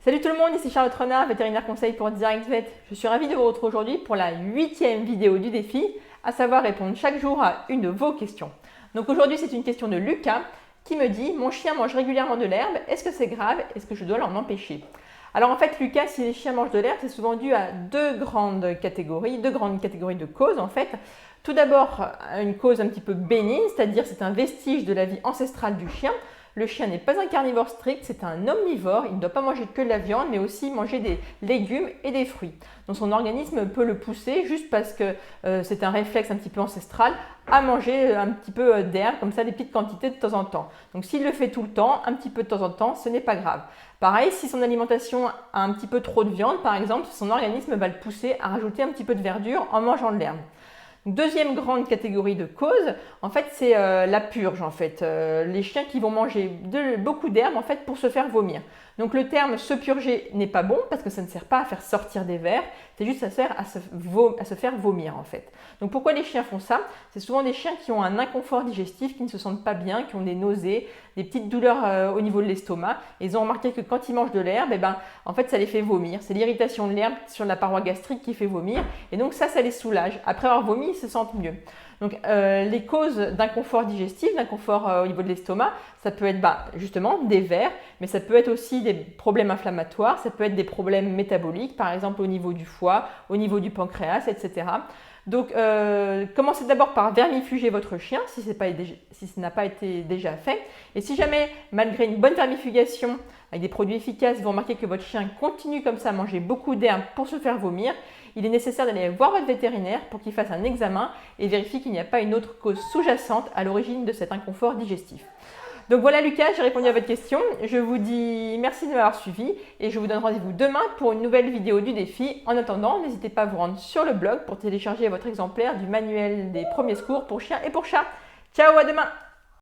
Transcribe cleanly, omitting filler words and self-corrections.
Salut tout le monde, ici Charlotte Renard, vétérinaire conseil pour DirectVet. Je suis ravie de vous retrouver aujourd'hui pour la 8e vidéo du défi, à savoir répondre chaque jour à une de vos questions. Donc aujourd'hui c'est une question de Lucas qui me dit « Mon chien mange régulièrement de l'herbe, est-ce que c'est grave? Est-ce que je dois l'en empêcher ?» Alors en fait Lucas, si les chiens mangent de l'herbe, c'est souvent dû à deux grandes catégories de causes en fait. Tout d'abord, une cause un petit peu bénigne, c'est-à-dire c'est un vestige de la vie ancestrale du chien. Le chien n'est pas un carnivore strict, c'est un omnivore. Il ne doit pas manger que de la viande, mais aussi manger des légumes et des fruits. Donc son organisme peut le pousser, juste parce que c'est un réflexe un petit peu ancestral, à manger un petit peu d'herbe, comme ça, des petites quantités de temps en temps. Donc s'il le fait tout le temps, un petit peu de temps en temps, ce n'est pas grave. Pareil, si son alimentation a un petit peu trop de viande, par exemple, son organisme va le pousser à rajouter un petit peu de verdure en mangeant de l'herbe. Deuxième grande catégorie de causes, en fait, c'est la purge. En fait, les chiens qui vont manger beaucoup d'herbe en fait pour se faire vomir. Donc le terme se purger n'est pas bon parce que ça ne sert pas à faire sortir des vers, c'est juste ça sert à se faire vomir en fait. Donc pourquoi les chiens font ça? C'est souvent des chiens qui ont un inconfort digestif, qui ne se sentent pas bien, qui ont des nausées, des petites douleurs au niveau de l'estomac. Ils ont remarqué que quand ils mangent de l'herbe, en fait ça les fait vomir. C'est l'irritation de l'herbe sur la paroi gastrique qui fait vomir et donc ça les soulage. Après avoir vomi, ils se sentent mieux. Donc les causes d'inconfort digestif, d'inconfort au niveau de l'estomac, ça peut être justement des vers, mais ça peut être aussi des problèmes inflammatoires, ça peut être des problèmes métaboliques, par exemple au niveau du foie, au niveau du pancréas, etc. Donc commencez d'abord par vermifuger votre chien si ce n'a pas été déjà fait. Et si jamais, malgré une bonne vermifugation, avec des produits efficaces, vous remarquez que votre chien continue comme ça à manger beaucoup d'herbe pour se faire vomir, il est nécessaire d'aller voir votre vétérinaire pour qu'il fasse un examen et vérifie qu'il n'y a pas une autre cause sous-jacente à l'origine de cet inconfort digestif. Donc voilà Lucas, j'ai répondu à votre question. Je vous dis merci de m'avoir suivi et je vous donne rendez-vous demain pour une nouvelle vidéo du défi. En attendant, n'hésitez pas à vous rendre sur le blog pour télécharger votre exemplaire du manuel des premiers secours pour chiens et pour chats. Ciao, à demain!